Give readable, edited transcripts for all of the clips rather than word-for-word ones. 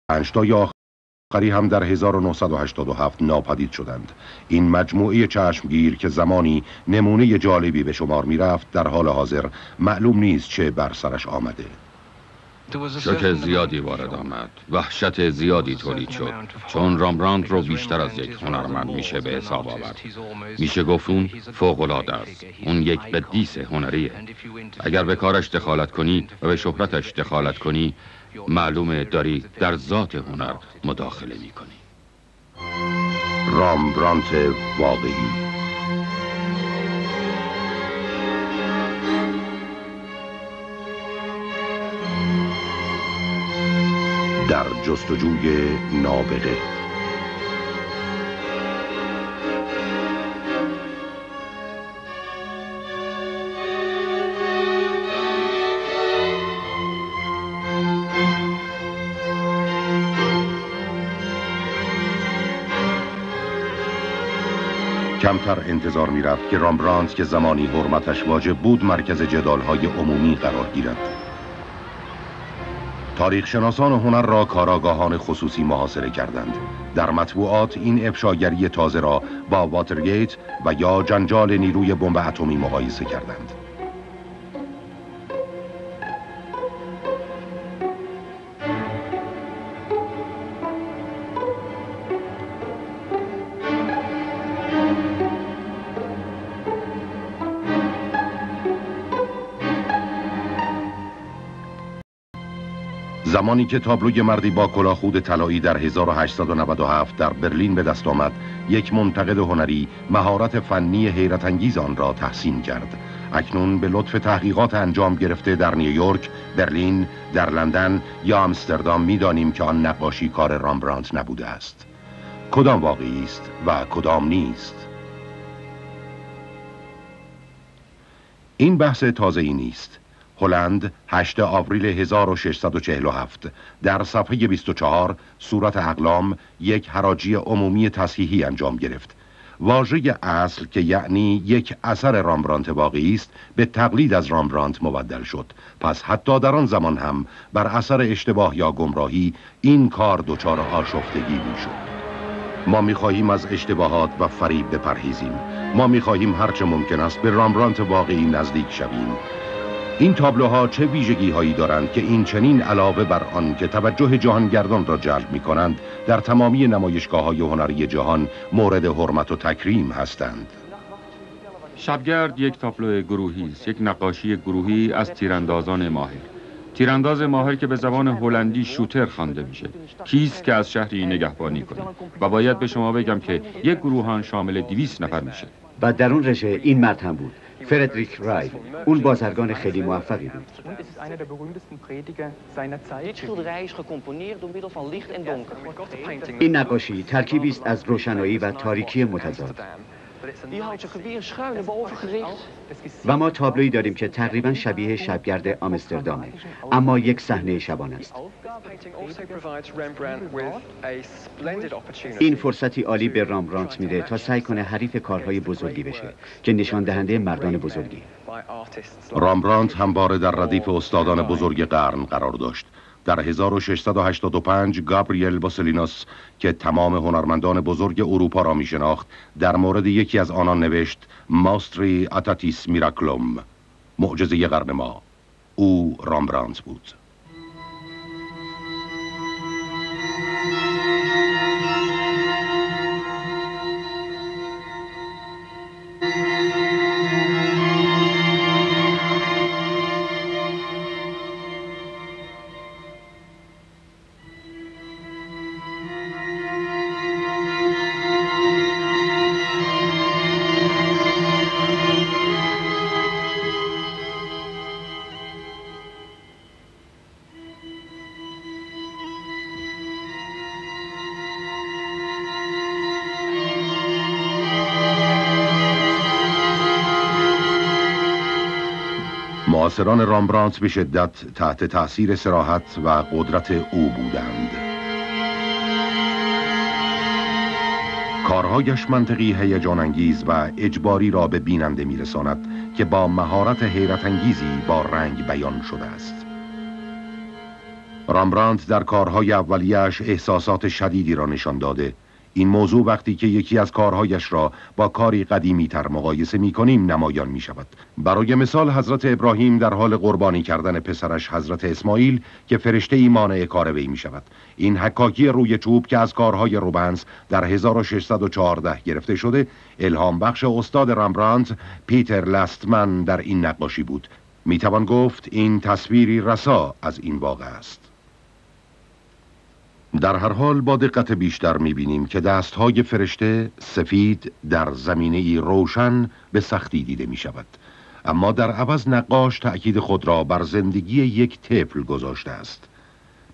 5 تای آخری هم در 1987 ناپدید شدند. این مجموعه چشمگیر که زمانی نمونه جالبی به شمار می رفت، در حال حاضر معلوم نیست چه بر سرش آمده. شوک زیادی وارد آمد، وحشت زیادی تولید شد، چون رامبراند رو بیشتر از یک هنرمند میشه به حساب آورد. میشه گفت اون فوق‌العاده است. اون یک قدیس هنریه. اگر به کارش دخالت کنی و به شهرتش دخالت کنی، معلومه داری در ذات هنر مداخله میکنی. رامبراند واقعی. در جستجوی نابغه. کمتر انتظار می رفت که رامبراند که زمانی حرمتش واجب بود مرکز جدال‌های عمومی قرار گیرد. تاریخ شناسان هنر را کاراگاهان خصوصی محاصره کردند. در مطبوعات این افشاگری تازه را با واترگیت و یا جنجال نیروی بمب اتمی مقایسه کردند. زمانی که تابلوی مردی با کلاهخود طلایی در 1897 در برلین به دست آمد، یک منتقد هنری مهارت فنی حیرت انگیز آن را تحسین کرد. اکنون به لطف تحقیقات انجام گرفته در نیویورک، برلین، در لندن یا آمستردام می‌دانیم که آن نقاشی کار رامبراند نبوده است. کدام واقعی است و کدام نیست؟ این بحث تازه‌ای نیست. هلند 8 آوریل 1647 در صفحه 24 صورت اقلام یک حراجی عمومی تصحیحی انجام گرفت. واژه اصل که یعنی یک اثر رامبراند واقعی است به تقلید از رامبراند مبدل شد. پس حتی در آن زمان هم بر اثر اشتباه یا گمراهی این کار دچار آشفتگی می‌شد. ما می‌خواهیم از اشتباهات و فریب بپرهیزیم. ما می‌خواهیم هرچه ممکن است به رامبراند واقعی نزدیک شویم. این تابلوها چه ویژگی هایی دارند که این چنین علاوه بر آن که توجه جهانگردان را جلب می کنند در تمامی نمایشگاه های هنری جهان مورد حرمت و تکریم هستند؟ شبگرد یک تابلو گروهی است، یک نقاشی گروهی از تیراندازان ماهر. تیرانداز ماهر که به زبان هلندی شوتر خوانده میشه. کیست که از شهری نگهبانی کنه؟ و باید به شما بگم که یک گروهان شامل 200 نفر میشه. و در اون رژه این مرد هم بود، فردریک رایل. اون بازرگان خیلی موفقی بود. این نقاشی ترکیبی است از روشنایی و تاریکی متضاد. و ما تابلویی داریم که تقریبا شبیه شبگرد آمستردامه، اما یک صحنه شبانه است. این فرصتی عالی به رامبراند میده تا سعی کنه حریف کارهای بزرگی بشه که نشان دهنده مردان بزرگی. رامبراند همواره در ردیف استادان بزرگ قرن قرار داشت. در 1685 گابریل بوسلینوس که تمام هنرمندان بزرگ اروپا را می شناخت در مورد یکی از آنان نوشت ماستری آتاتیس میراکلوم، معجزه قرن ما. او رامبراند بود. معاصران رامبراند به شدت تحت تأثیر صراحت و قدرت او بودند. کارهایش منطقی هیجان انگیز و اجباری را به بیننده میرساند که با مهارت حیرت انگیزی با رنگ بیان شده است. رامبراندت در کارهای اولیه‌اش احساسات شدیدی را نشان داده. این موضوع وقتی که یکی از کارهایش را با کاری قدیمی تر مقایسه می کنیم نمایان می شود. برای مثال حضرت ابراهیم در حال قربانی کردن پسرش حضرت اسماعیل که فرشته ای مانع کار وی می شود. این حکاکی روی چوب که از کارهای روبنس در 1614 گرفته شده، الهام بخش استاد رامبراندت پیتر لاستمن در این نقاشی بود. می توان گفت این تصویری رسا از این واقعه است. در هر حال با دقت بیشتر می‌بینیم که دستهای فرشته سفید در زمینه‌ای روشن به سختی دیده می‌شود، اما در عوض نقاش تأکید خود را بر زندگی یک طفل گذاشته است.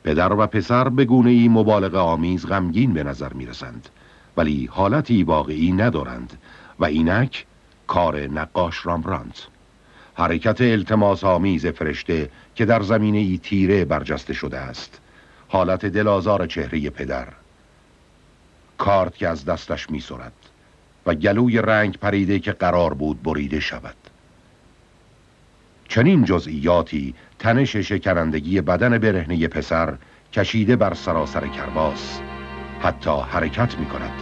پدر و پسر به گونه‌ای مبالغه آمیز غمگین به نظر می‌رسند، ولی حالتی واقعی ندارند و اینک کار نقاش رامبراندت. حرکت التماس آمیز فرشته که در زمینه‌ای تیره برجسته شده است، حالت دلازار چهره پدر، کارت که از دستش می سرد و گلوی رنگ پریده که قرار بود بریده شود. چنین جزئیاتی تنش شکنندگی بدن برهنه پسر کشیده بر سراسر کرباس حتی حرکت می کند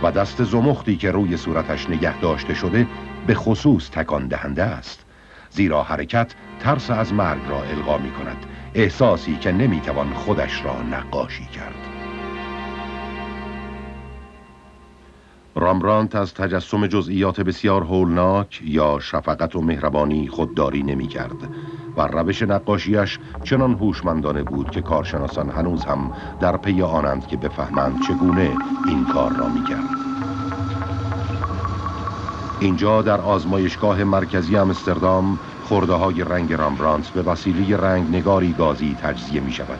و دست زمختی که روی صورتش نگه داشته شده به خصوص تکان دهنده است، زیرا حرکت ترس از مرگ را القا می کند، احساسی که نمیتوان خودش را نقاشی کرد. رامبراندت از تجسم جزئیات بسیار هولناک یا شفقت و مهربانی خودداری نمی کرد و روش نقاشیش چنان هوشمندانه بود که کارشناسان هنوز هم در پی آنند که بفهمند چگونه این کار را می کرد. اینجا در آزمایشگاه مرکزی آمستردام خرده های رنگ رامبراندت به وسیله رنگ نگاری گازی تجزیه می شود.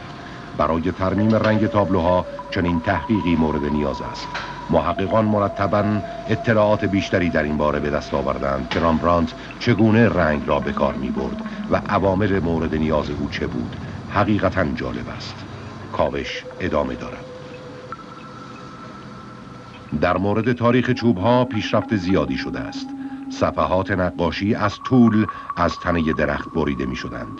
برای ترمیم رنگ تابلوها چنین تحقیقی مورد نیاز است. محققان مرتباً اطلاعات بیشتری در این باره به دست آوردند که رامبراندت چگونه رنگ را به کار می برد و عوامل مورد نیاز او چه بود. حقیقتاً جالب است. کاوش ادامه دارد. در مورد تاریخ چوبها پیشرفت زیادی شده است. صفحات نقاشی از طول از تنه درخت بریده می شدند.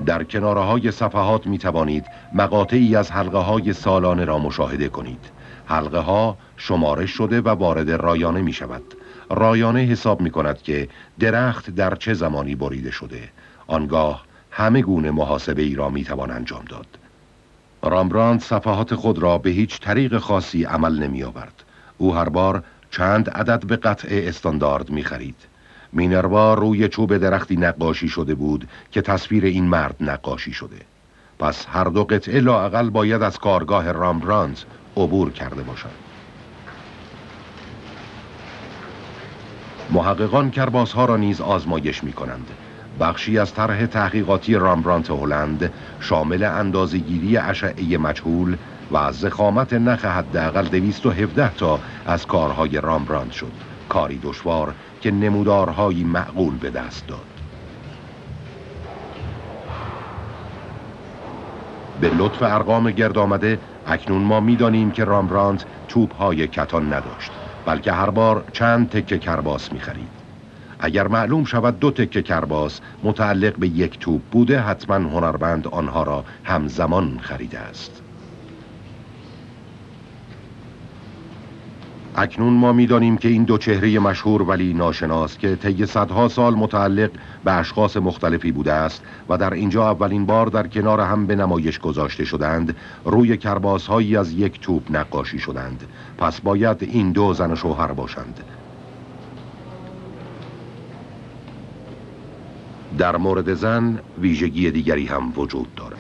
در کناره های صفحات می توانید مقاطعی از حلقه های سالانه را مشاهده کنید. حلقه ها شمارش شده و وارد رایانه می شود. رایانه حساب می کند که درخت در چه زمانی بریده شده. آنگاه همه گونه محاسبه ای را می توان انجام داد. رامبراندت صفحات خود را به هیچ طریق خاصی عمل نمی آورد. او هر بار چند عدد به قطع استاندارد می خرید. مینروا روی چوب درختی نقاشی شده بود که تصویر این مرد نقاشی شده. پس هر دو قطعه لااقل باید از کارگاه رامبراندت عبور کرده باشند. محققان کرباس‌ها را نیز آزمایش می کنند. بخشی از طرح تحقیقاتی رامبراندت هلند شامل اندازه‌گیری اشعه مجهول و ضخامت نخ حداقل 217 تا از کارهای رامبراندت شد. کاری دشوار که نمودارهایی معقول به دست داد. به لطف ارقام گرد آمده اکنون ما می‌دانیم که رامبراندت توپ‌های کتان نداشت، بلکه هر بار چند تکه کرباس می‌خرید. اگر معلوم شود 2 تکه کرباس متعلق به یک توپ بوده، حتما هنرمند آنها را همزمان خریده است. اکنون ما می‌دانیم که این دو چهره مشهور ولی ناشناس که طی صدها سال متعلق به اشخاص مختلفی بوده است و در اینجا اولین بار در کنار هم به نمایش گذاشته شدند، روی کرباس‌هایی از یک توپ نقاشی شدند. پس باید این دو زن و شوهر باشند. در مورد زن ویژگی دیگری هم وجود دارد.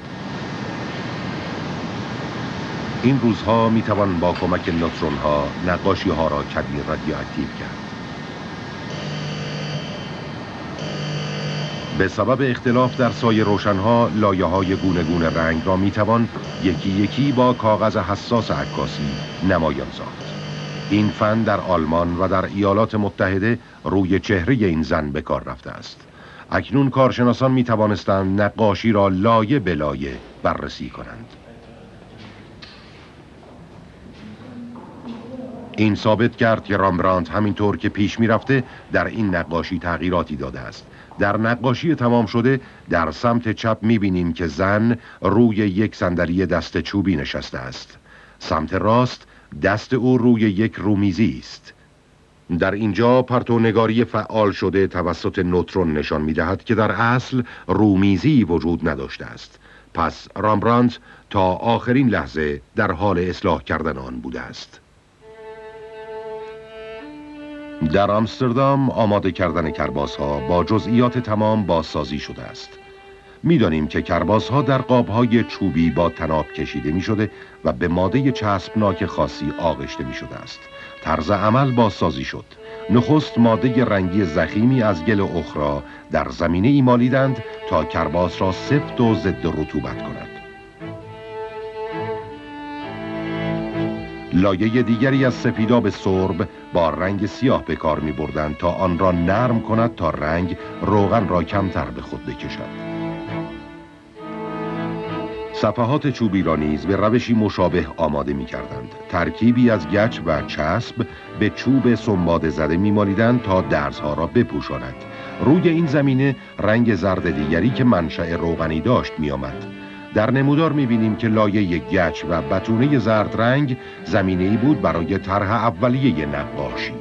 این روزها میتوان با کمک نوترون ها نقاشی ها را کبیر رادیواکتیو کرد. به سبب اختلاف در سایه روشن ها لایه های گونه گونه رنگ را میتوان یکی یکی با کاغذ حساس عکاسی نمایان ساخت. این فن در آلمان و در ایالات متحده روی چهره این زن به کار رفته است. اکنون کارشناسان می توانستند نقاشی را لایه به لایه بررسی کنند. این ثابت کرد که رامبراندت همینطور که پیش می رفته در این نقاشی تغییراتی داده است. در نقاشی تمام شده در سمت چپ می‌بینیم که زن روی یک صندلی دست چوبی نشسته است. سمت راست دست او روی یک رومیزی است. در اینجا پرتونگاری فعال شده توسط نوترون نشان می‌دهد که در اصل رومیزی وجود نداشته است. پس رامبرانت تا آخرین لحظه در حال اصلاح کردن آن بوده است. در آمستردام آماده کردن کرباس‌ها با جزئیات تمام بازسازی شده است. می‌دانیم که کرباس‌ها در قاب‌های چوبی با طناب کشیده می‌شده و به ماده چسبناک خاصی آغشته می‌شده است. طرز عمل بازسازی شد. نخست ماده رنگی ضخیمی از گل اخرا در زمینه ای مالیدند تا کرباس را سفت و ضد رطوبت کند. لایه دیگری از سفیداب سرب با رنگ سیاه به کار می بردند تا آن را نرم کند تا رنگ روغن را کمتر به خود بکشد. صفحات چوبی را نیز به روشی مشابه آماده می کردند. ترکیبی از گچ و چسب به چوب سنباده زده می مالیدند تا درزها را بپوشاند. روی این زمینه رنگ زرد دیگری که منشأ روغنی داشت می آمد. در نمودار می بینیم که لایه گچ و بتونه زرد رنگ زمینه‌ای بود برای طرح اولیه نقاشی.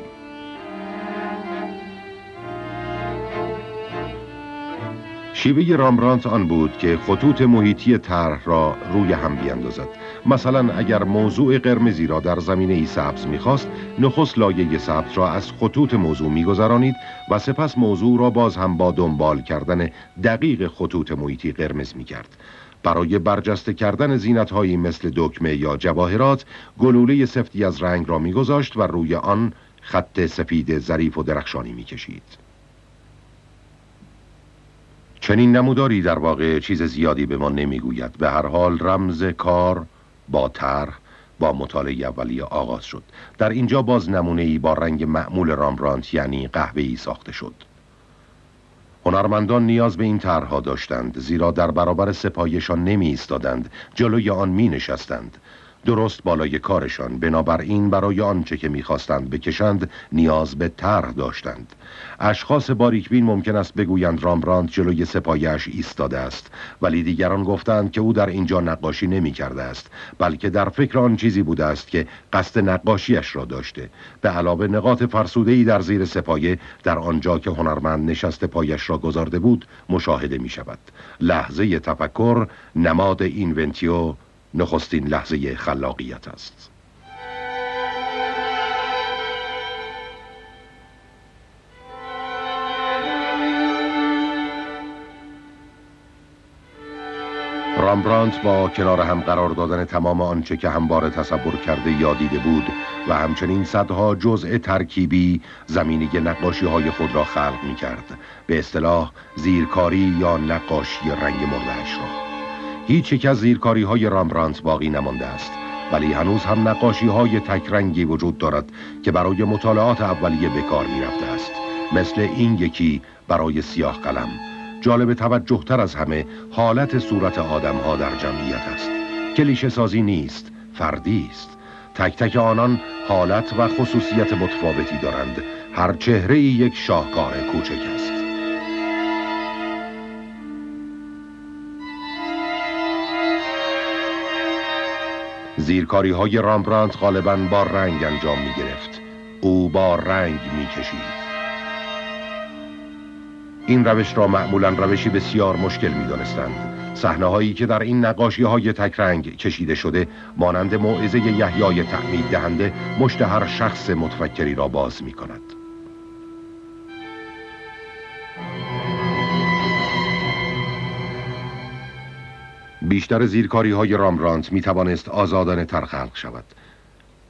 شیوه رامبرانت آن بود که خطوط محیطی طرح را روی هم بیندازد. مثلا اگر موضوع قرمزی را در زمینه سبز می‌خواست، نخست لایه سبز را از خطوط موضوع می‌گذرانید و سپس موضوع را باز هم با دنبال کردن دقیق خطوط محیطی قرمز می‌کرد. برای برجسته کردن زینت‌هایی مثل دکمه یا جواهرات، گلوله سفتی از رنگ را می‌گذاشت و روی آن خط سفید ظریف و درخشانی می‌کشید. چنین نموداری در واقع چیز زیادی به ما نمیگوید. به هر حال رمز کار با طرح با مطالعه اولیه آغاز شد. در اینجا باز نمونه‌ای با رنگ معمول رامبرانت یعنی قهوه‌ای ساخته شد. هنرمندان نیاز به این طرح‌ها داشتند، زیرا در برابر سپایشان نمی ایستادند، جلوی آن می نشستند. درست بالای کارشان، بنابراین برای آنچه که می‌خواستند بکشند نیاز به طرح داشتند. اشخاص باریکبین ممکن است بگویند رامبرانت جلوی سپایش ایستاده است، ولی دیگران گفتند که او در اینجا نقاشی نمی‌کرده است، بلکه در فکر آن چیزی بوده است که قصد نقاشیش را داشته. به علاوه نقاط فرسوده‌ای در زیر سپایه در آنجا که هنرمند نشسته پایش را گذارده بود مشاهده می‌شود. لحظه تفکر، نماد اینونتیو، نخستین لحظه خلاقیت است. رامبرانت با کنار هم قرار دادن تمام آنچه که همواره تصور کرده یا دیده بود و همچنین صدها جزء ترکیبی زمینه نقاشی‌های خود را خلق می‌کرد، به اصطلاح زیرکاری یا نقاشی رنگ مرده‌اش را. هیچ یک از زیرکاری‌های رامبرانت باقی نمانده است، ولی هنوز هم نقاشی‌های تکرنگی وجود دارد که برای مطالعات اولیه به کار می‌رفته است. مثل این یکی برای سیاه قلم. جالب توجه تر از همه حالت صورت آدم‌ها در جمعیت است. کلیشه سازی نیست، فردی است. تک تک آنان حالت و خصوصیت متفاوتی دارند. هر چهره‌ای یک شاهکار کوچک است. زیرکاری‌های رامبرانت غالباً با رنگ انجام می‌گرفت. او با رنگ می‌کشید. این روش را معمولاً روشی بسیار مشکل می‌دانستند. صحنه‌هایی که در این نقاشی‌های تک رنگ کشیده شده مانند موعظه یحیای تعمید دهنده مشت هر شخص متفکری را باز می‌کند. بیشتر زیرکاری‌های رامبرانت می‌توانست آزادانه تر خلق شود.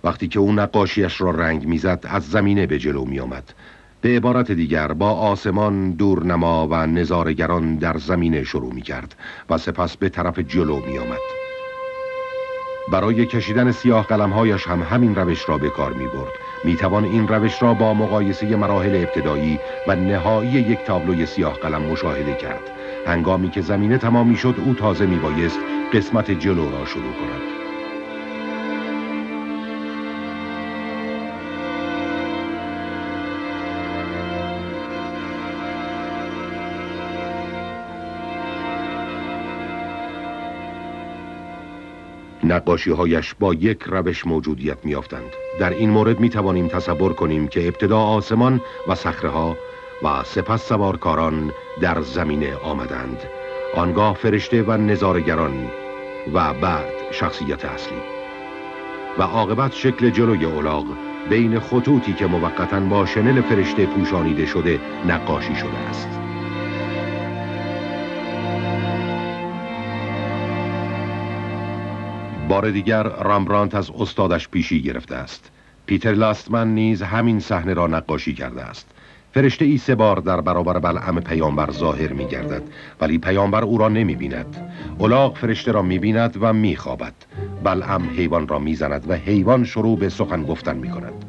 وقتی که او نقاشیش را رنگ می‌زد از زمینه به جلو می‌آمد. به عبارت دیگر با آسمان، دورنما و نظاره‌گران در زمینه شروع می‌کرد و سپس به طرف جلو می‌آمد. برای کشیدن سیاه قلم‌هایش هم همین روش را به کار می‌برد. می‌توان این روش را با مقایسه مراحل ابتدایی و نهایی یک تابلوی سیاه قلم مشاهده کرد. هنگامی که زمینه تمام می‌شد او تازه می‌بایست قسمت جلو را شروع کند. نقاشی‌هایش با یک روش موجودیت می‌یافتند. در این مورد می‌توانیم تصور کنیم که ابتدا آسمان و صخره‌ها و سپس سوارکاران در زمینه آمدند، آنگاه فرشته و نظاره‌گران و بعد شخصیت اصلی و عاقبت شکل جلوی الاغ بین خطوطی که موقتاً با شنل فرشته پوشانیده شده نقاشی شده است. بار دیگر رامبرانت از استادش پیشی گرفته است. پیتر لاستمن نیز همین صحنه را نقاشی کرده است. فرشته ای 3 بار در برابر بلعم پیامبر ظاهر می گردد، ولی پیامبر او را نمی بیند. الاغ فرشته را می بیند و می خوابد. بلعم حیوان را می زند و حیوان شروع به سخن گفتن می کند.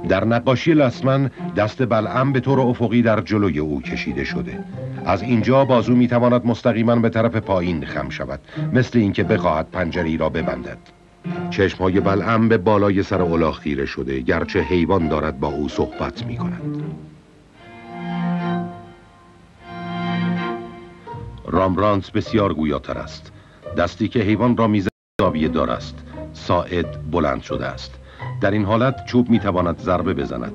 در نقاشی لاستمن دست بلعم به طور افقی در جلوی او کشیده شده. از اینجا بازو می تواند مستقیما به طرف پایین خم شود، مثل اینکه بخواهد پنجره‌ای را ببندد. چشمهای بلعم به بالای سر الاغ خیره شده، گرچه حیوان دارد با او صحبت می کند. رامبرانت بسیار گویاتر است. دستی که حیوان را میزد زاویه دار است. ساعد بلند شده است. در این حالت چوب می تواند ضربه بزند.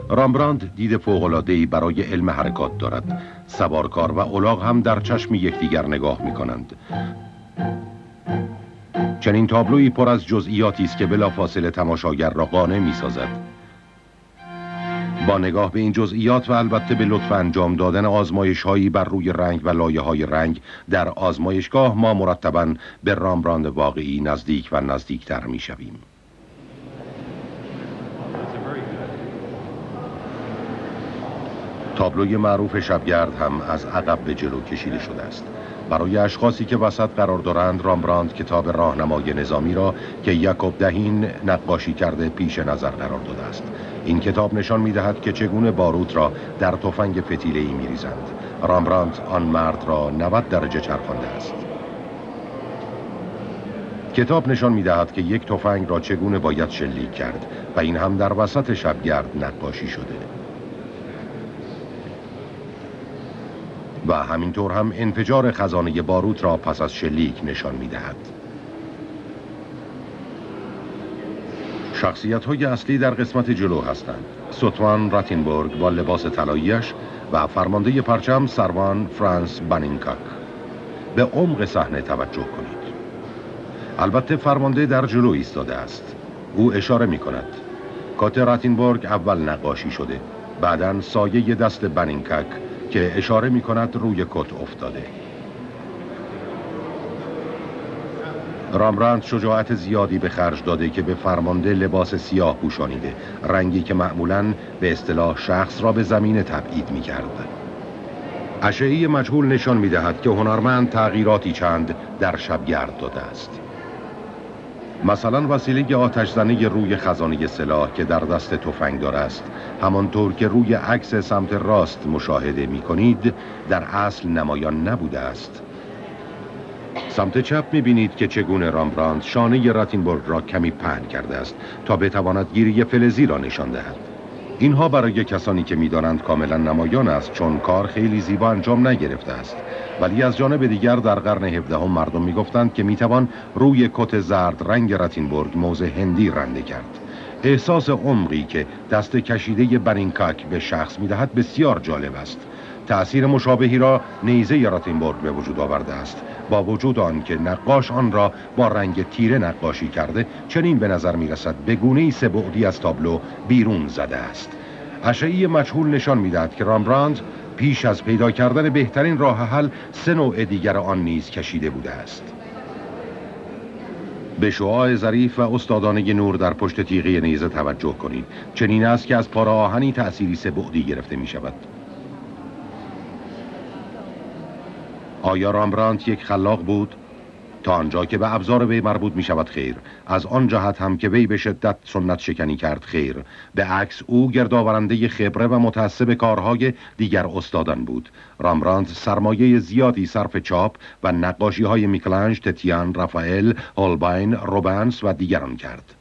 رامبرانت دید فوق‌العاده‌ای برای علم حرکات دارد. سوارکار و الاغ هم در چشم یکدیگر نگاه می کنند. چنین تابلویی پر از جزئیاتی است که بلافاصله تماشاگر را قانع می‌سازد. با نگاه به این جزئیات و البته به لطف انجام دادن آزمایش‌هایی بر روی رنگ و لایه‌های رنگ در آزمایشگاه، ما مرتباً به رامبرانت واقعی نزدیک و نزدیکتر می‌شویم. تابلوی معروف شبگرد هم از عقب به جلو کشیده شده است. برای اشخاصی که وسط قرار دارند، رامبرانت کتاب راهنمای نظامی را که یعقوب دهین نقاشی کرده پیش نظر قرار داده است. این کتاب نشان می‌دهد که چگونه باروت را در تفنگ فتیله‌ای می‌ریزند. رامبرانت آن مرد را 90 درجه چرخانده است. کتاب نشان می‌دهد که یک تفنگ را چگونه باید شلیک کرد و این هم در وسط شبگرد نقاشی شده. و همینطور هم انفجار خزانه باروت را پس از شلیک نشان می‌دهد. شخصیت‌های اصلی در قسمت جلو هستند: ستوان راتینبورگ با لباس طلایی‌اش و فرمانده پرچم سروان فرانس بانینکاک. به عمق صحنه توجه کنید. البته فرمانده در جلو ایستاده است. او اشاره می‌کند. کات راتینبورگ اول نقاشی شده، بعداً سایه دست بانینکاک که اشاره می کند روی کت افتاده. رامبرانت شجاعت زیادی به خرج داده که به فرمانده لباس سیاه پوشانیده، رنگی که معمولاً به اصطلاح شخص را به زمین تبعید می کرد. اشعه‌ای مجهول نشان می دهد که هنرمند تغییراتی چند در شبگرد داده است. مثلا وسیله آتش‌زنی روی خزانه سلاح که در دست تفنگدار است، همانطور که روی عکس سمت راست مشاهده می کنید، در اصل نمایان نبوده است. سمت چپ می بینید که چگونه رامبرانت شانه راتینبورگ را کمی پهن کرده است تا بتواند گیری فلزی را نشان دهد. اینها برای کسانی که می دانند کاملا نمایان است، چون کار خیلی زیبا انجام نگرفته است. ولی از جانب دیگر در قرن 17 مردم می گفتند که می توان روی کت زرد رنگ راتینبورگ موز هندی رنده کرد. احساس عمقی که دست کشیده بانینکاک به شخص می دهد بسیار جالب است. تأثیر مشابهی را نیزه راتینبورگ به وجود آورده است، با وجود آن که نقاش آن را با رنگ تیره نقاشی کرده. چنین به نظر می رسد به گونه‌ای 3 بعدی از تابلو بیرون زده است. اشعه‌ای مجهول نشان می دهد که رامبرانت پیش از پیدا کردن بهترین راه حل 3 نوع دیگر آن نیز کشیده بوده است. به شعاع ظریف و استادانه نور در پشت تیغه نیزه توجه کنید. چنین است که از پاره آهنی تأثیری 3 بعدی گرفته می شود. آیا رامبرانت یک خلاق بود؟ تا آنجا که به ابزار وی مربوط می شود خیر. از آن جهت هم که وی به شدت سنت شکنی کرد خیر. به عکس او گردآورنده خبره و متعصب کارهای دیگر استادان بود. رامبرانت سرمایه زیادی صرف چاپ و نقاشی های میکلانج، تتیان، رافائل، هولباین، روبنس و دیگران کرد.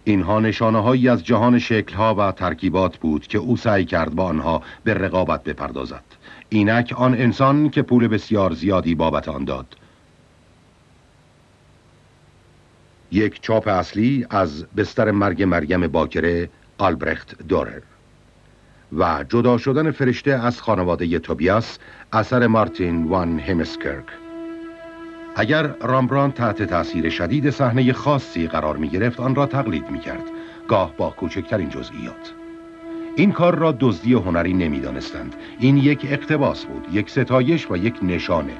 اینها نشانه‌هایی از جهان شکل‌ها و ترکیبات بود که او سعی کرد با آنها به رقابت بپردازد. اینک آن انسان که پول بسیار زیادی بابت آن داد. یک چاپ اصلی از بستر مرگ مریم باکره، آلبرخت دورر. و جدا شدن فرشته از خانواده توبیاس، اثر مارتین وان همسکرک. اگر رامبراند تحت تأثیر شدید صحنه خاصی قرار می گرفت، آن را تقلید می کرد، گاه با کوچکترین جزئیات. این کار را دزدی هنری نمی دانستند. این یک اقتباس بود، یک ستایش و یک نشانه.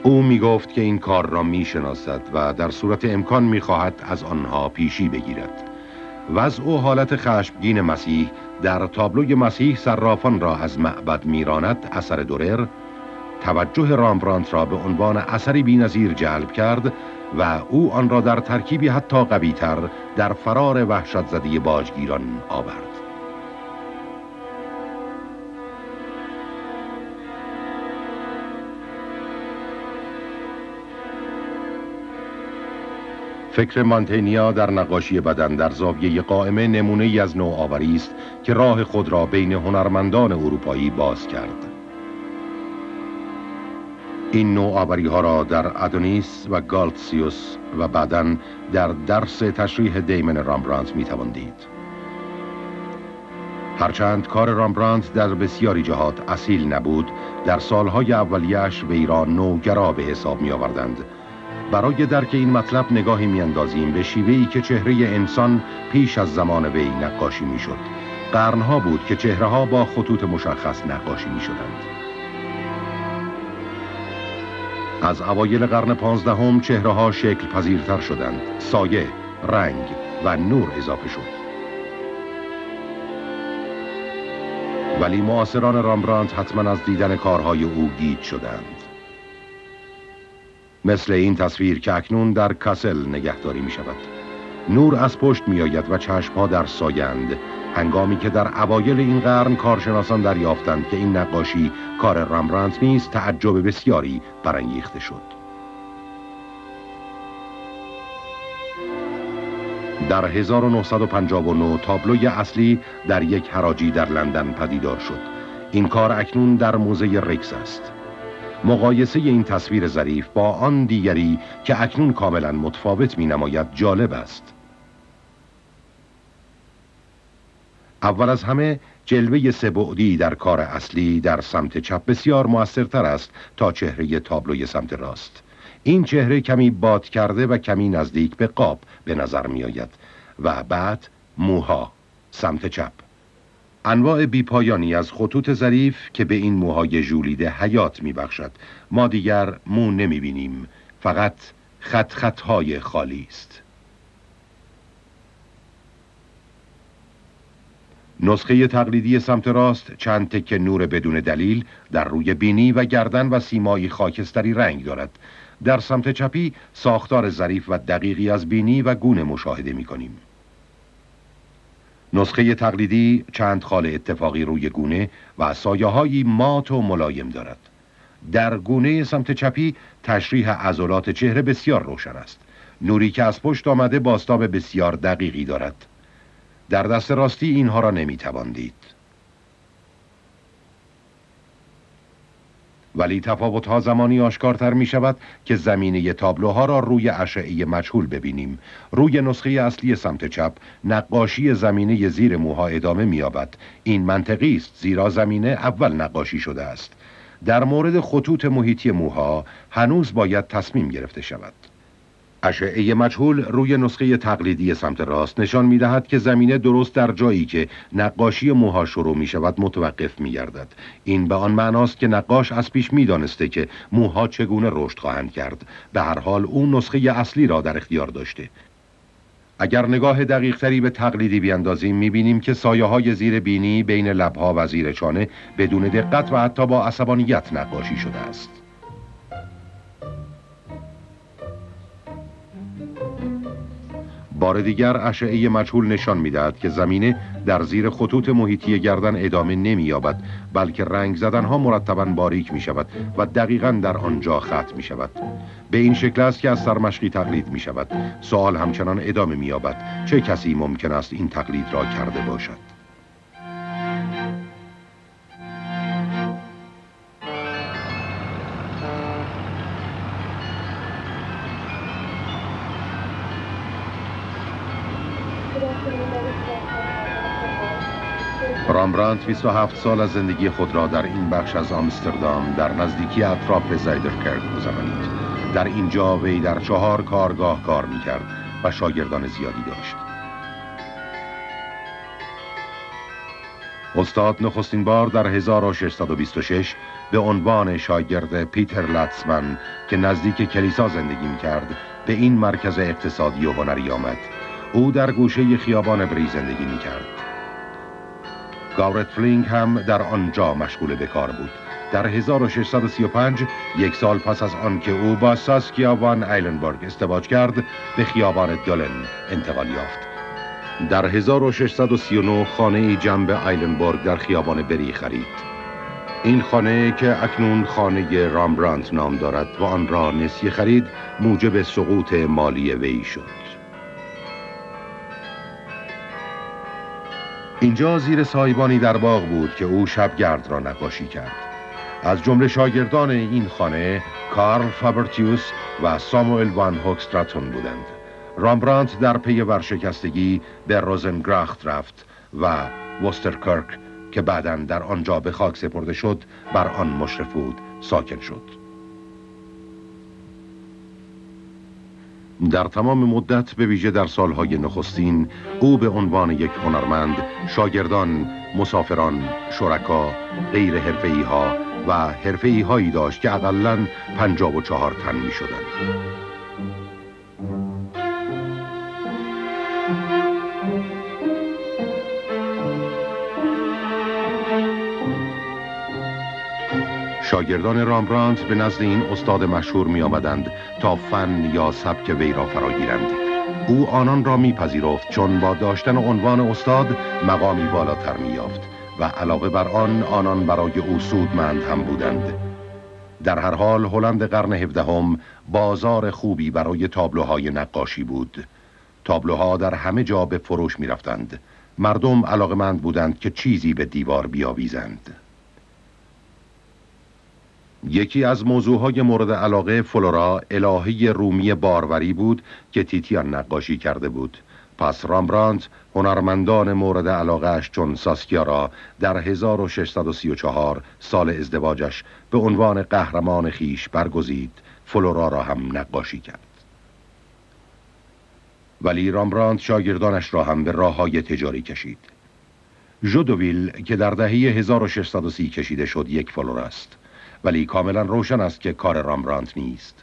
او می گفت که این کار را می شناسد و در صورت امکان می خواهد از آنها پیشی بگیرد. وضع و حالت خشمگین مسیح در تابلوی مسیح صرافان را از معبد میراند، اثر دورر، توجه رامبراند را به عنوان اثری بی‌نظیر جلب کرد و او آن را در ترکیبی حتی قوی‌تر در فرار وحشت زده باجگیران آورد. فکر مانتینیا در نقاشی بدن در زاویه قائمه نمونه‌ای از نوآوری است که راه خود را بین هنرمندان اروپایی باز کرد. این نوآوری‌ها را در ادونیس و گالتسیوس و بعداً در درس تشریح دیمن رامبراند می‌توان دید. هرچند کار رامبراند در بسیاری جهات اصیل نبود، در سالهای اولیه‌اش وی را نوگرا به حساب می‌آوردند. برای درک این مطلب نگاهی میاندازیم به شیوهی که چهره انسان پیش از زمان وی نقاشی میشد. قرنها بود که چهره‌ها با خطوط مشخص نقاشی میشدند. از اوایل قرن 15 چهره‌ها شکل پذیرتر شدند. سایه، رنگ و نور اضافه شد. ولی معاصران رامبراند حتما از دیدن کارهای او گیج شدند. مثل این تصویر که اکنون در کاسل نگهداری می شود. نور از پشت می آید و چشمها در سایند، هنگامی که در اوایل این قرن کارشناسان دریافتند که این نقاشی کار رامبراند نیست، تعجب بسیاری برانگیخته شد. در 1959 تابلوی اصلی در یک حراجی در لندن پدیدار شد. این کار اکنون در موزه ریکس است. مقایسه این تصویر ظریف با آن دیگری که اکنون کاملا متفاوت می نماید جالب است. اول از همه جلوه سه‌بعدی در کار اصلی در سمت چپ بسیار مؤثرتر است تا چهره تابلوی سمت راست. این چهره کمی باد کرده و کمی نزدیک به قاب به نظر می آید. و بعد موها سمت چپ. انواع بیپایانی از خطوط ظریف که به این موهای ژولیده حیات می بخشد. ما دیگر مو نمی بینیم، فقط خطهای خالی است. نسخه تقلیدی سمت راست چند تکه نور بدون دلیل در روی بینی و گردن و سیمایی خاکستری رنگ دارد. در سمت چپی ساختار ظریف و دقیقی از بینی و گونه مشاهده می کنیم. نسخه تقلیدی چند خال اتفاقی روی گونه و سایه‌هایی مات و ملایم دارد. در گونه سمت چپی تشریح عضلات چهره بسیار روشن است. نوری که از پشت آمده بازتاب بسیار دقیقی دارد. در دست راستی اینها را نمیتوان دید. ولی تفاوت‌ها زمانی آشکارتر می شود که زمینه تابلوها را روی اشعه مجهول ببینیم. روی نسخه اصلی سمت چپ نقاشی زمینه زیر موها ادامه می یابد. این منطقی است زیرا زمینه اول نقاشی شده است. در مورد خطوط محیطی موها هنوز باید تصمیم گرفته شود. اشعه مجهول روی نسخه تقلیدی سمت راست نشان می دهد که زمینه درست در جایی که نقاشی موها شروع می شود متوقف می گردد. این به آن معناست که نقاش از پیش می دانسته که موها چگونه رشد خواهند کرد. به هر حال اون نسخه اصلی را در اختیار داشته. اگر نگاه دقیق تری به تقلیدی بیاندازیم می بینیم که سایه های زیر بینی، بین لبها و زیر چانه بدون دقت و حتی با عصبانیت نقاشی شده است. بار دیگر اشعه مجهول نشان می‌دهد که زمینه در زیر خطوط محیطی گردن ادامه نمی‌یابد، بلکه رنگ زدنها مرتباً باریک می‌شود و دقیقاً در آنجا ختم می‌شود. به این شکل است که از سرمشقی تقلید می‌شود. سوال همچنان ادامه می‌یابد: چه کسی ممکن است این تقلید را کرده باشد؟ رامبرانت 27 سال از زندگی خود را در این بخش از آمستردام در نزدیکی اطراف زایدرکرک گذرانید. در اینجا وی در 4 کارگاه کار می‌کرد و شاگردان زیادی داشت. استاد نخستین بار در 1626 به عنوان شاگرد پیتر لاتسمن که نزدیک کلیسا زندگی می‌کرد به این مرکز اقتصادی و هنری آمد. او در گوشه خیابان بری زندگی می‌کرد. گاورت فلینگ هم در آنجا مشغول به کار بود. در 1635 یک سال پس از آنکه او با ساسکیا وان ایلنبورگ ازدواج کرد به خیابان دولن انتقال یافت. در 1639 خانه جنب ایلنبورگ در خیابان بری خرید. این خانه که اکنون خانه رامبرانت نام دارد و آن را نسیه خرید موجب سقوط مالی وی شد. اینجا زیر سایبانی در باغ بود که او شبگرد را نقاشی کرد. از جمله شاگردان این خانه کارل فابرتیوس و ساموئل وان هوکستراتون بودند. رامبرانت در پی ورشکستگی به روزنگراخت رفت و وسترکرک که بعداً در آنجا به خاک سپرده شد بر آن مشرف بود ساکن شد. در تمام مدت به ویژه در سالهای نخستین او به عنوان یک هنرمند شاگردان، مسافران، شرکا، غیر حرفه‌ای ها و حرفه‌ای هایی داشت که اقلاً 54 تن می شدند. شاگردان رامبرانت به نزد این استاد مشهور می آمدند تا فن یا سبک وی را فراگیرند. او آنان را میپذیرفت چون با داشتن عنوان استاد مقامی بالاتر می یافت و علاوه بر آنان برای او سودمند هم بودند. در هر حال هلند قرن 17 بازار خوبی برای تابلوهای نقاشی بود. تابلوها در همه جا به فروش می رفتند. مردم علاقمند بودند که چیزی به دیوار بیاویزند. یکی از موضوعهای مورد علاقه فلورا الهه رومی باروری بود که تیتیان نقاشی کرده بود. پس رامبرانت هنرمندان مورد علاقهش چون ساسکیا را در 1634 سال ازدواجش به عنوان قهرمان خیش برگزید. فلورا را هم نقاشی کرد. ولی رامبرانت شاگردانش را هم به راههای تجاری کشید. ژودوویل که در دهه 1630 کشیده شد یک فلورا است، ولی کاملا روشن است که کار رامبرانت نیست.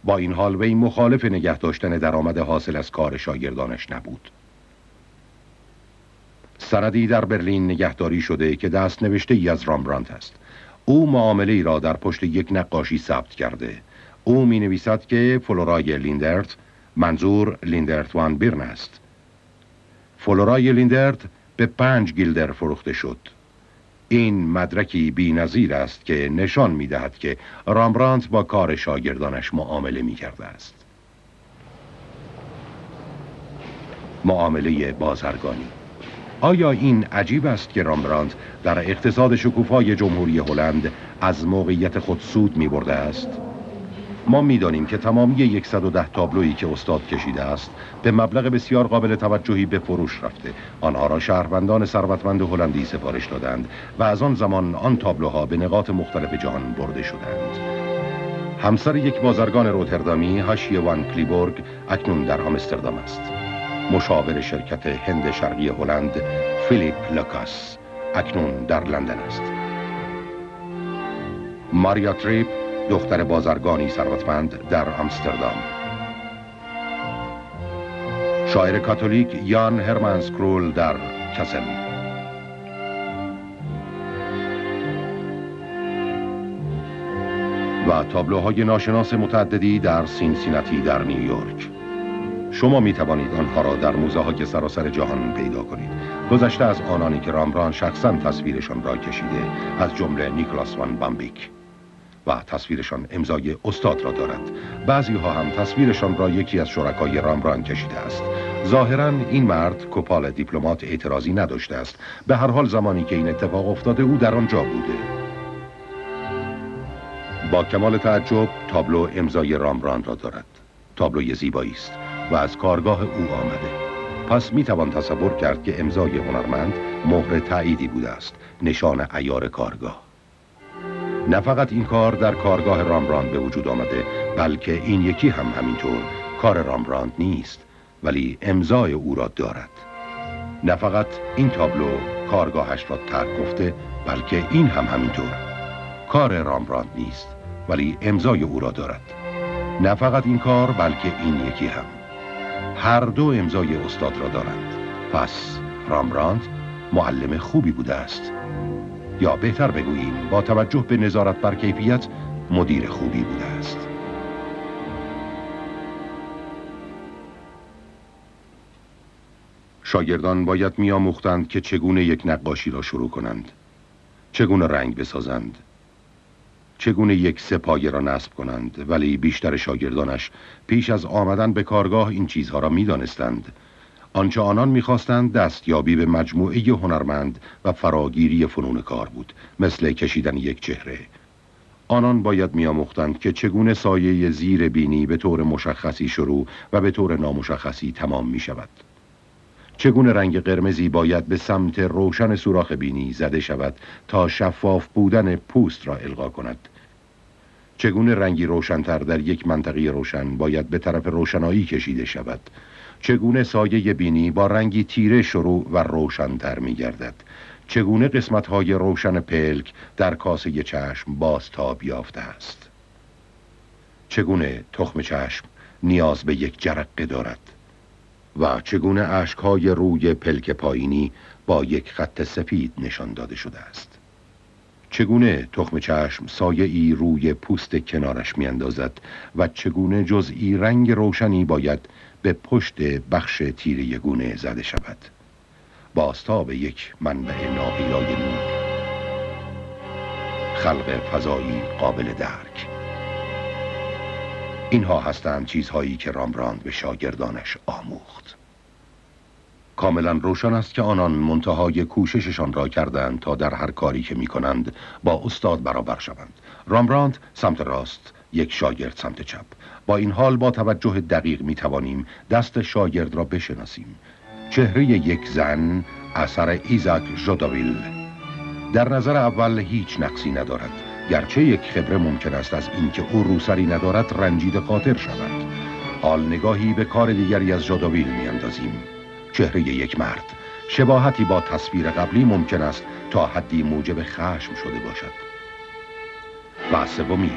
با این حال وی مخالف نگه داشتن درآمد حاصل از کار شاگردانش نبود. سندی در برلین نگهداری شده که دست نوشته ای از رامبرانت است. او معامله‌ای را در پشت یک نقاشی ثبت کرده. او می نویسد که فلورای لیندرت، منظور لیندرت وان بیرن است. فلورای لیندرت به 5 گیلدر فروخته شد. این مدرکی بی‌نظیر است که نشان می‌دهد که رامبرانت با کار شاگردانش معامله می‌کرده است. معامله بازرگانی. آیا این عجیب است که رامبرانت در اقتصاد شکوفای جمهوری هلند از موقعیت خود سود می‌برده است؟ ما می‌دانیم که تمامی 110 تابلویی که استاد کشیده است به مبلغ بسیار قابل توجهی به فروش رفته. آنها را شهروندان ثروتمند هلندی سفارش دادند و از آن زمان آن تابلوها به نقاط مختلف جهان برده شدند. همسر یک بازرگان روتردامی، هاشیه وان کلیبورگ، اکنون در آمستردام است. مشاور شرکت هند شرقی هلند، فیلیپ لوکاس، اکنون در لندن است. ماریا تریپ، دختر بازرگانی ثروتمند در آمستردام. شاعر کاتولیک یان هرمانس کرول در کسل. و تابلوهای ناشناس متعددی در سینسیناتی در نیویورک. شما می توانید آنها را در موزه‌های سراسر جهان پیدا کنید. گذشته از آنانی که رامبراند شخصاً تصویرشان را کشیده، از جمله نیکلاس وان بامبیک، و تصویرشان امضای استاد را دارد. بعضی ها هم تصویرشان را یکی از شرکای رامبراند کشیده است. ظاهراً این مرد کوپال دیپلمات اعتراضی نداشته است. به هر حال زمانی که این اتفاق افتاده او در آنجا بوده. با کمال تعجب تابلو امضای رامبراند را دارد. تابلوی زیبایی است و از کارگاه او آمده. پس می توان تصور کرد که امضای هنرمند مهر تأییدی بوده است، نشان عیار کارگاه. نه فقط این کار در کارگاه رامبراند به وجود آمده، بلکه این یکی هم همینطور کار رامبراند نیست، ولی امضای او را دارد. نه فقط این تابلو کارگاهش را ترک گفته، بلکه این هم همینطور کار رامبراند نیست، ولی امضای او را دارد. نه فقط این کار، بلکه این یکی هم هر دو امضای استاد را دارند. پس رامبراند معلم خوبی بوده است، یا بهتر بگوییم با توجه به نظارت بر کیفیت مدیر خوبی بوده است. شاگردان باید می‌آموختند که چگونه یک نقاشی را شروع کنند، چگونه رنگ بسازند، چگونه یک سپایه را نصب کنند، ولی بیشتر شاگردانش پیش از آمدن به کارگاه این چیزها را می‌دانستند. آنچه آنان می‌خواستند دستیابی به مجموعه هنرمند و فراگیری فنون کار بود، مثل کشیدن یک چهره. آنان باید می‌آموختند که چگونه سایه زیر بینی به طور مشخصی شروع و به طور نامشخصی تمام می‌شود. چگونه رنگ قرمزی باید به سمت روشن سوراخ بینی زده شود تا شفاف بودن پوست را القا کند. چگونه رنگی روشن‌تر در یک منطقه روشن باید به طرف روشنایی کشیده شود. چگونه سایه بینی با رنگی تیره شروع و روشن‌تر می‌گردد. چگونه قسمت‌های روشن پلک در کاسه چشم بازتاب یافته است. چگونه تخم چشم نیاز به یک جرقه دارد. و چگونه اشک‌های روی پلک پایینی با یک خط سفید نشان داده شده است. چگونه تخم چشم سایه‌ای روی پوست کنارش می‌اندازد و چگونه جزئی رنگ روشنی باید به پشت بخش تیره گونه زده شود. بازتاب یک منبع ناپیدای نور. خلق فضایی قابل درک. اینها هستند چیزهایی که رامبراند به شاگردانش آموخت. کاملا روشن است که آنان منتهای کوشششان را کردند تا در هر کاری که می کنند با استاد برابر شوند. رامبراند سمت راست، یک شاگرد سمت چپ. با این حال با توجه دقیق می توانیم دست شاگرد را بشناسیم. چهره یک زن اثر ایزاک ژودویل. در نظر اول هیچ نقصی ندارد، گرچه یک خبره ممکن است از اینکه او روسری ندارد رنجیده خاطر شود. حال نگاهی به کار دیگری از ژودویل میاندازیم. چهره یک مرد. شباهتی با تصویر قبلی ممکن است تا حدی موجب خشم شده باشد. و سومی،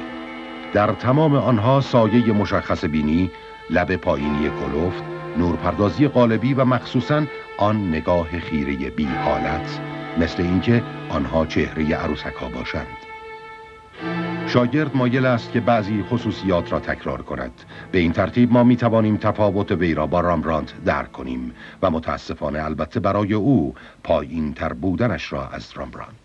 در تمام آنها سایه مشخص بینی، لب پایینی کلفت، نورپردازی قالبی و مخصوصاً آن نگاه خیره بی حالت، مثل اینکه آنها چهره عروسک ها باشند. شاگرد مایل است که بعضی خصوصیات را تکرار کند. به این ترتیب ما می توانیم تفاوت وی را با رامبراند درک کنیم و متاسفانه البته برای او پایین تر بودنش را از رامبراند.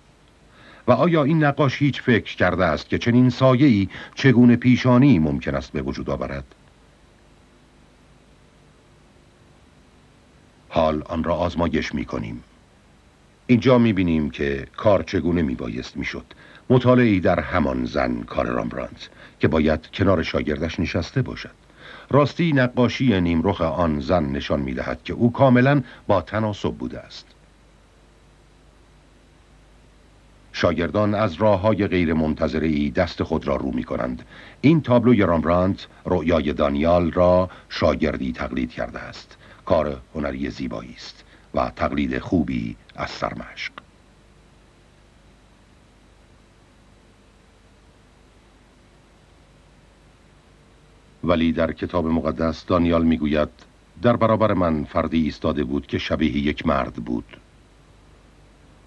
و آیا این نقاش هیچ فکر کرده است که چنین سایه‌ای چگونه پیشانی ممکن است به وجود آورد؟ حال آن را آزمایش می کنیم. اینجا می بینیم که کار چگونه می بایست می شد. مطالعه‌ای در همان زن کار رامبراند که باید کنار شاگردش نشسته باشد. راستی نقاشی نیمرخ آن زن نشان می دهد که او کاملا با تناسب بوده است. شاگردان از راه‌های غیر منتظره‌ای دست خود را رو می کنند. این تابلوی رامبراند رؤیای دانیال را شاگردی تقلید کرده است. کار هنری زیبایی است و تقلید خوبی از سرمشق. ولی در کتاب مقدس دانیال میگوید در برابر من فردی ایستاده بود که شبیه یک مرد بود.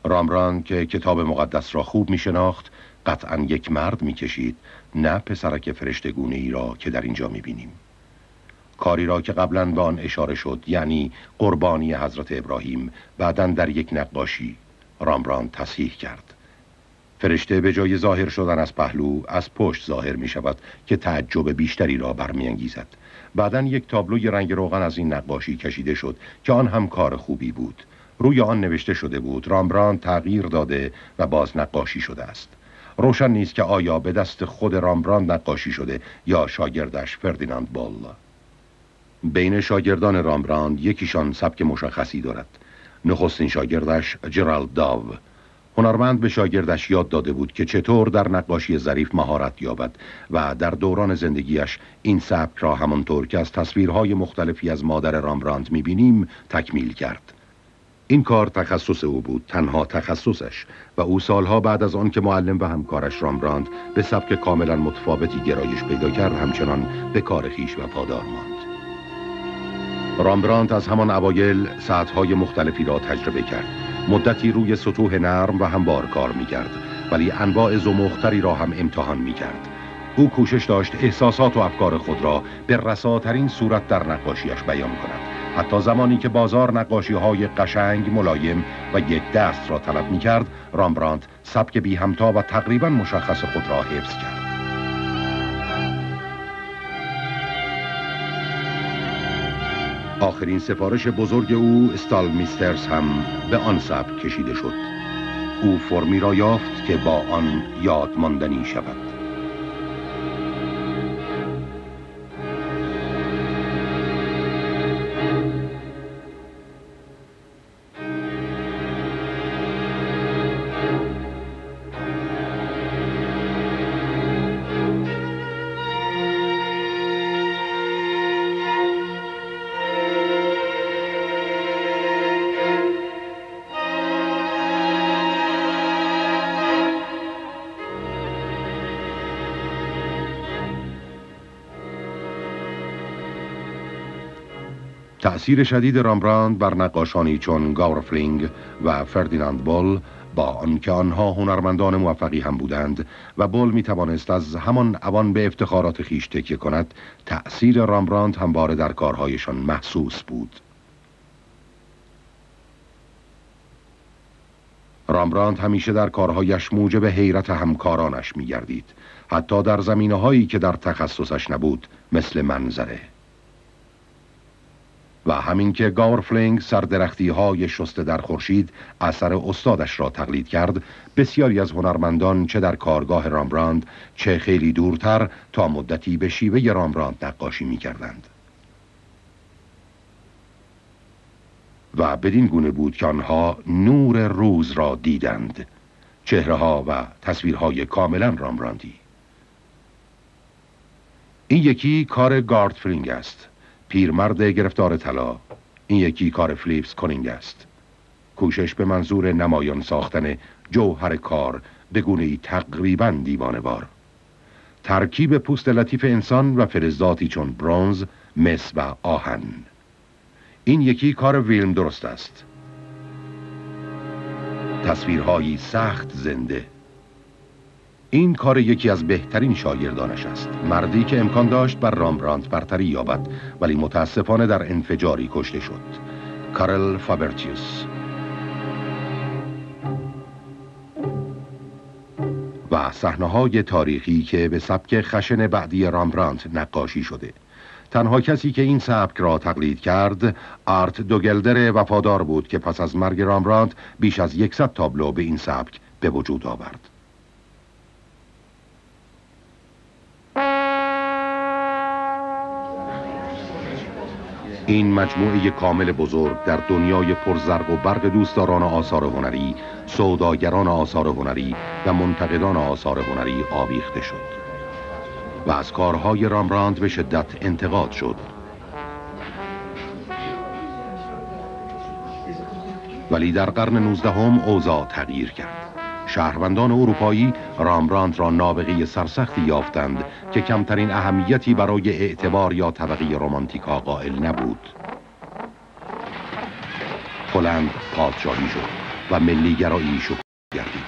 رامبراند که کتاب مقدس را خوب میشناخت قطعاً یک مرد میکشید، نه پسرک فرشتگونه ای را که در اینجا میبینیم. کاری را که قبلا به آن اشاره شد، یعنی قربانی حضرت ابراهیم، بعداً در یک نقاشی رامبراند تصحیح کرد. فرشته به جای ظاهر شدن از پهلو از پشت ظاهر می شود که تعجب بیشتری را برمی‌انگیزد. بعداً یک تابلوی رنگ روغن از این نقاشی کشیده شد که آن هم کار خوبی بود. روی آن نوشته شده بود رامبراند تغییر داده و باز نقاشی شده است. روشن نیست که آیا به دست خود رامبراند نقاشی شده یا شاگردش فردیناند بول. بین شاگردان رامبراند یکیشان سبک مشخصی دارد. نخستین شاگردش جرالد داو. هنرمند به شاگردش یاد داده بود که چطور در نقاشی ظریف مهارت یابد و در دوران زندگیش این سبک را همانطور که از تصویرهای مختلفی از مادر رامبراند می‌بینیم تکمیل کرد. این کار تخصص او بود، تنها تخصصش، و او سالها بعد از آن که معلم و همکارش رامبراند به سبک کاملا متفاوتی گرایش پیدا کرد همچنان به کار خویش وفادار ماند. رامبراند از همان اوایل سطح‌های مختلفی را تجربه کرد. مدتی روی سطوح نرم و هموار کار می‌کرد، ولی انواع زمختری را هم امتحان می‌کرد. او کوشش داشت احساسات و افکار خود را به رساترین صورت در نقاشیش بیان کند. حتی زمانی که بازار نقاشی‌های قشنگ، ملایم و یک دست را طلب می‌کرد، رامبراند سبک بی همتا و تقریباً مشخص خود را حفظ کرد. آخرین سفارش بزرگ او استالمیسترز هم به آن سبک کشیده شد. او فرمی را یافت که با آن یادماندنی شود. تأثیر شدید رامبراند بر نقاشانی چون گاورفلینگ و فردیناند بول، با آنکه آنها هنرمندان موفقی هم بودند و بول می توانست از همان اوان به افتخارات خویش تکیه کند، تأثیر رامبراند همواره در کارهایشان محسوس بود. رامبراند همیشه در کارهایش موجب حیرت همکارانش می گردید، حتی در زمینه‌هایی که در تخصصش نبود، مثل منظره. و همین که گاورفلینگ سردرختی های شسته در خورشید اثر استادش را تقلید کرد، بسیاری از هنرمندان چه در کارگاه رامبراند چه خیلی دورتر تا مدتی به شیوه رامبراند نقاشی می کردند. و بدین گونه بود که آنها نور روز را دیدند، چهره‌ها و تصویرهای کاملا رامبراندی. این یکی کار گاردفلینگ است، پیرمرد گرفتار طلا. این یکی کار فلیپس کونینگ است، کوشش به منظور نمایان ساختن جوهر کار به گونه‌ای تقریباً دیوانه‌وار. ترکیب پوست لطیف انسان و فلزاتی چون برنز، مس و آهن. این یکی کار ویلم درست است، تصویرهایی سخت زنده. این کار یکی از بهترین شاگردانش است، مردی که امکان داشت بر رامبراند برتری یابد ولی متاسفانه در انفجاری کشته شد، کارل فابرتیوس. و صحنه‌های تاریخی که به سبک خشن بعدی رامبراند نقاشی شده. تنها کسی که این سبک را تقلید کرد آرت دوگلدر وفادار بود که پس از مرگ رامبراند بیش از 100 تابلو به این سبک به وجود آورد. این مجموعه کامل بزرگ در دنیای پرزرق و برق دوستداران آثار هنری، سوداگران آثار هنری و منتقدان آثار هنری آویخته شد و از کارهای رامبراند به شدت انتقاد شد. ولی در قرن 19 اوضاع تغییر کرد. شهروندان اروپایی رامبراند را نابغه سرسختی یافتند که کمترین اهمیتی برای اعتبار یا طبقه رمانتیکا قائل نبود. هلند پادشاهی شد و ملیگرایی شکوه گردید.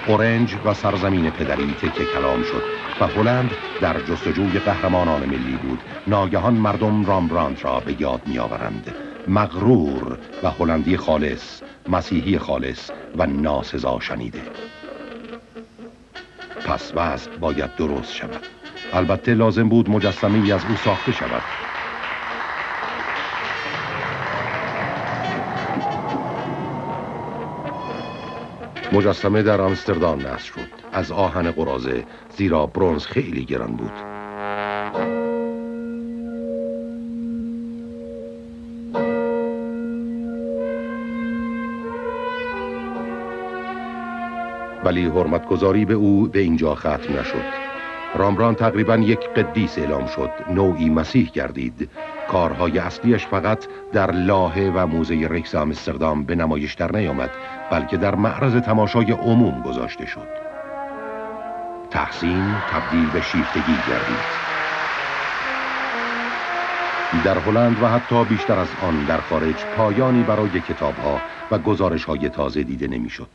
اورنج و سرزمین پدری تکه کلام شد و هلند در جستجوی قهرمانان ملی بود. ناگهان مردم رامبراندت را به یاد می‌آورند. مغرور و هلندی خالص، مسیحی خالص و ناسزا شنیده. پس وضع باید درست شود. البته لازم بود مجسمه‌ای از او ساخته شود. مجسمه در آمستردام نصب شد از آهن قراضه، زیرا برنز خیلی گران بود. ولی حرمتگذاری به او به اینجا ختم نشد. رامبراندت تقریباً یک قدیس اعلام شد، نوعی مسیح گردید. کارهای اصلیش فقط در لاهه و موزه ریکس آمستردام به نمایش در نیامد، بلکه در معرض تماشای عموم گذاشته شد. تحسین تبدیل به شیفتگی گردید. در هلند و حتی بیشتر از آن در خارج پایانی برای کتاب‌ها و گزارش‌های تازه دیده نمی‌شد.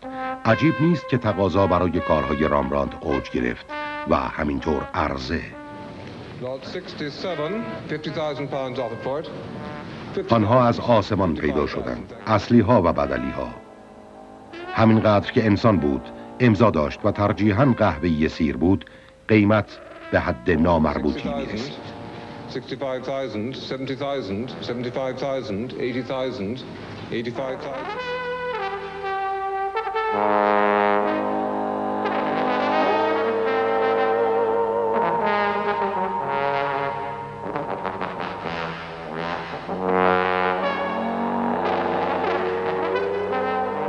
عجیب نیست که تقاضا برای کارهای رامبراندت اوج گرفت و همینطور عرضه. آنها از آسمان پیدا شدند، اصلی ها و بدلی ها. همینقدر که انسان بود، امضا داشت و ترجیحاً قهوه‌ای سیر بود، قیمت به حد نامربوطی می‌رسید. 65,000, 70,000, 75,000, 80,000, 85,000.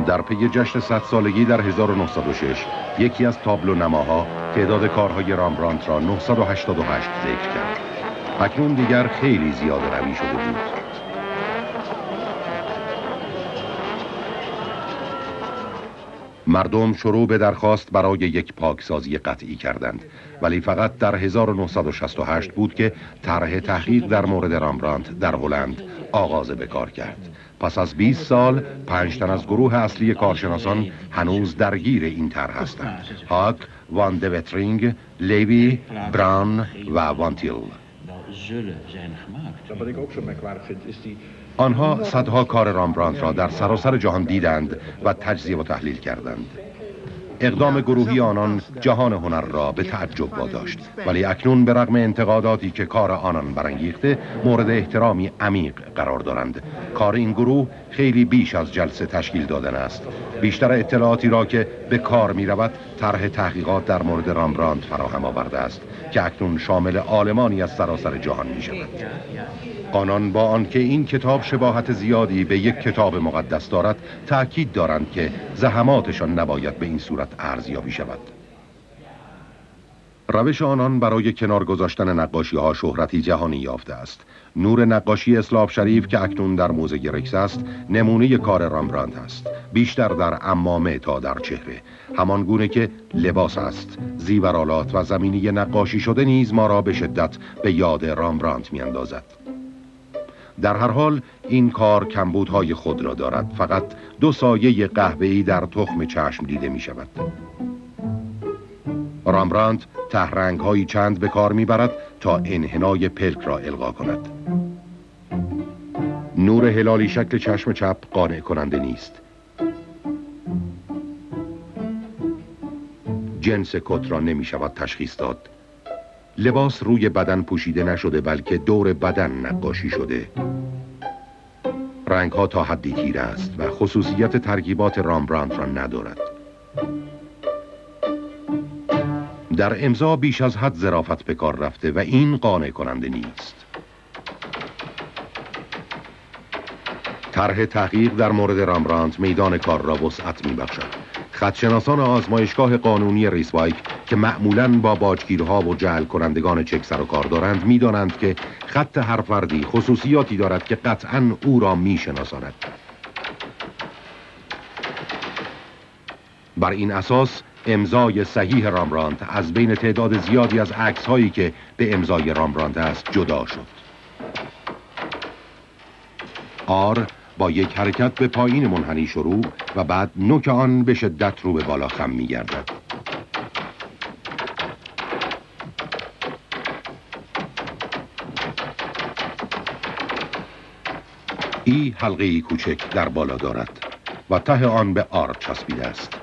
در پی جشن 100 سالگی در 1906 یکی از تابلو نماها تعداد کارهای رامبراندت را 988 ذکر کرد. اکنون دیگر خیلی زیاده روی شده بود. مردم شروع به درخواست برای یک پاکسازی قطعی کردند، ولی فقط در 1968 بود که طرح تحقیق در مورد رامبراندت در هلند آغاز به کار کرد. پس از 20 سال 5 تن از گروه اصلی کارشناسان هنوز درگیر این طرح هستند: هاک، وان د وترینگ، لیوی، بران و وانتیل. آنها صدها کار رامبراندت را در سراسر جهان دیدند و تجزیه و تحلیل کردند. اقدام گروهی آنان جهان هنر را به تعجب واداشت، ولی اکنون به رغم انتقاداتی که کار آنان برانگیخته مورد احترامی عمیق قرار دارند. کار این گروه خیلی بیش از جلسه تشکیل دادن است. بیشتر اطلاعاتی را که به کار می رود طرح تحقیقات در مورد رامبراندت فراهم آورده است که اکنون شامل عالمانی از سراسر جهان می شود. آنان با آنکه این کتاب شباهت زیادی به یک کتاب مقدس دارد، تأکید دارند که زحماتشان نباید به این صورت ارزیابی شود. روش آنان برای کنار گذاشتن نقاشی‌ها شهرتی جهانی یافته است. نور نقاشی اسلاف شریف که اکنون در موزه ریکس است، نمونه کار رامبراندت است، بیشتر در عمامه تا در چهره. همان گونه که لباس است، زیورآلات و زمینی نقاشی شده نیز ما را به شدت به یاد رامبراندت می‌اندازد. در هر حال این کار کمبودهای خود را دارد. فقط 2 سایه قهوه‌ای در تخم چشم دیده می شود. رامبراندت تهرنگ‌هایی چند به کار می‌برد تا انحنای پلک را القا کند. نور هلالی شکل چشم چپ قانع کننده نیست. جنس کت را نمی شود تشخیص داد. لباس روی بدن پوشیده نشده بلکه دور بدن نقاشی شده. رنگ‌ها تا حدی تیره است و خصوصیت ترکیبات رامبراندت را ندارد. در امضا بیش از حد ظرافت به کار رفته و این قانع کننده نیست. طرح تحقیق در مورد رامبراندت میدان کار را وسعت می‌بخشد. خطشناسان آزمایشگاه قانونی ریسوایک که معمولاً با باجگیرها و جعل کنندگان چک سر و کار دارند می‌دانند که خط هر فردی خصوصیاتی دارد که قطعاً او را می‌شناساند. بر این اساس امضای صحیح رامبراندت از بین تعداد زیادی از عکس‌هایی که به امضای رامبراندت است جدا شد. آر با یک حرکت به پایین منحنی شروع و بعد نوک آن به شدت رو به بالا خم می‌گردد. ای حلقه‌ای کوچک در بالا دارد و ته آن به آر چسبیده است.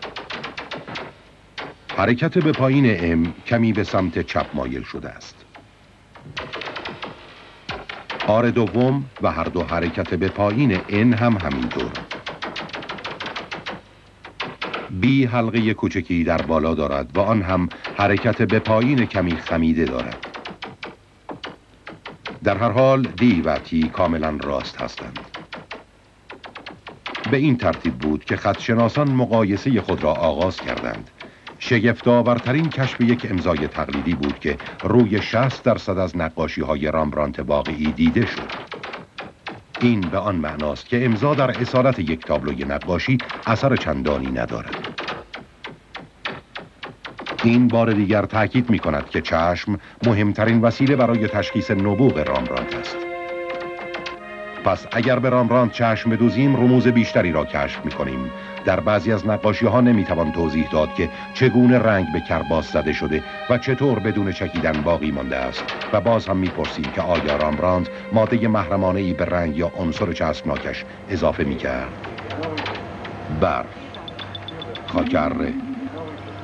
حرکت به پایین ام کمی به سمت چپ مایل شده است. آر دوم و هر دو حرکت به پایین ان هم همینطور. بی حلقه کوچکی در بالا دارد و آن هم حرکت به پایین کمی خمیده دارد. در هر حال دی و تی کاملا راست هستند. به این ترتیب بود که خطشناسان مقایسه خود را آغاز کردند. شگفت‌آورترین کشف یک امضای تقلیدی بود که روی 60% از نقاشی‌های رامبرانت واقعی دیده شد. این به آن معناست که امضا در اصالت یک تابلوی نقاشی اثر چندانی ندارد. این بار دیگر تأکید می‌کند که چشم مهمترین وسیله برای تشخیص نبوغ رامبرانت است. پس اگر به رامبرانت چشم بدوزیم رموز بیشتری را کشف می‌کنیم. در بعضی از نقاشی‌ها نمی‌توان توضیح داد که چگونه رنگ به کرباس زده شده و چطور بدون چکیدن باقی مانده است و باز هم می‌پرسیم که آیا رامبرانت ماده محرمانه‌ای به رنگ یا عنصر چسبناکش اضافه می‌کرد؟ برف، خاک اره،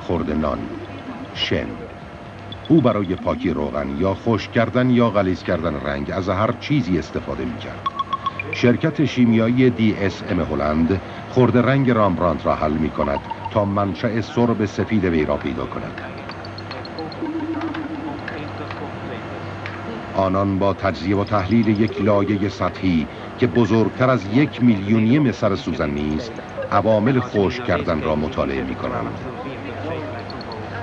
خرد نان، شن. او برای پاکی روغن یا خشک کردن یا غلیظ کردن رنگ از هر چیزی استفاده می‌کرد. شرکت شیمیایی DSM هلند خرد رنگ رامبرانت را حل می کند تا منشأ سرب سفید وی را پیدا کند. آنان با تجزیه و تحلیل یک لایه سطحی که بزرگتر از 1/1,000,000 سر سوزن نیست، عوامل خشک کردن را مطالعه می کنند.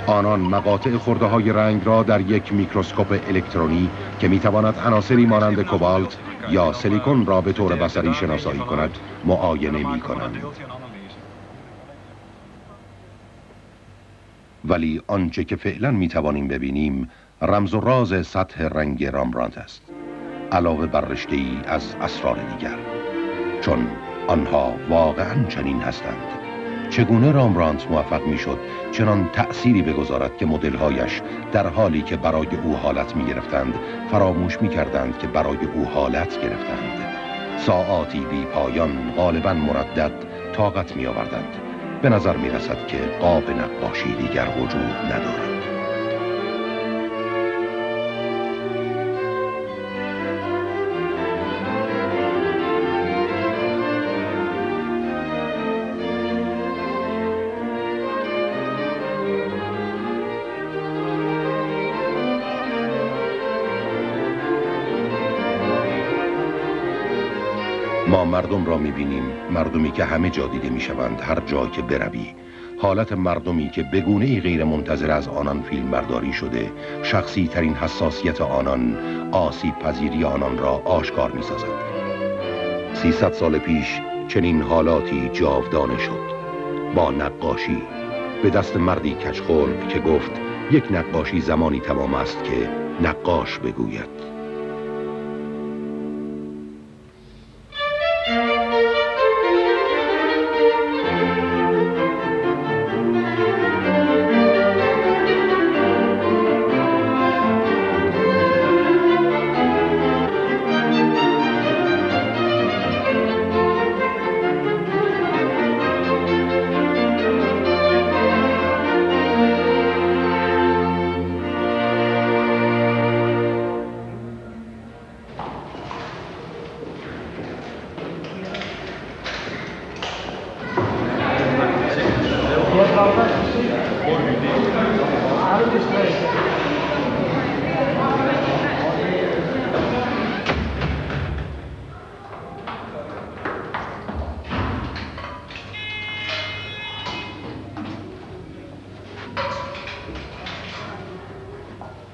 آنان مقاطع خرده های رنگ را در یک میکروسکوپ الکترونی که می تواند عناصری مانند کوبالت یا سیلیکون را به طور بصری شناسایی کند معاینه می کنند. ولی آنچه که فعلا می توانیم ببینیم رمز و راز سطح رنگ رامبرانت است، علاوه بر رشته‌ای از اسرار دیگر. چون آنها واقعا چنین هستند. چگونه رامبرانت موفق میشد چنان تأثیری بگذارد که مدل‌هایش در حالی که برای او حالت می‌گرفتند فراموش می‌کردند که برای او حالت گرفتند. ساعاتی بی پایان غالباً مردد طاقت می‌آوردند. به نظر می‌رسد که قاب نقاشی دیگر وجود ندارد. ما مردم را می‌بینیم، مردمی که همه جا دیده می‌شوند، هر جا که بروی. حالت مردمی که به گونه‌ای غیر منتظر از آنان فیلم برداری شده، شخصی ترین حساسیت آنان، آسیب پذیری آنان را آشکار می‌سازد. 300 سال پیش چنین حالاتی جاودانه شد. با نقاشی به دست مردی کجخلق که گفت یک نقاشی زمانی تمام است که نقاش بگوید.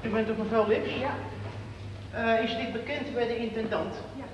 U bent ook mevrouw Lips? Ja. Is dit bekend bij de intendant? Ja.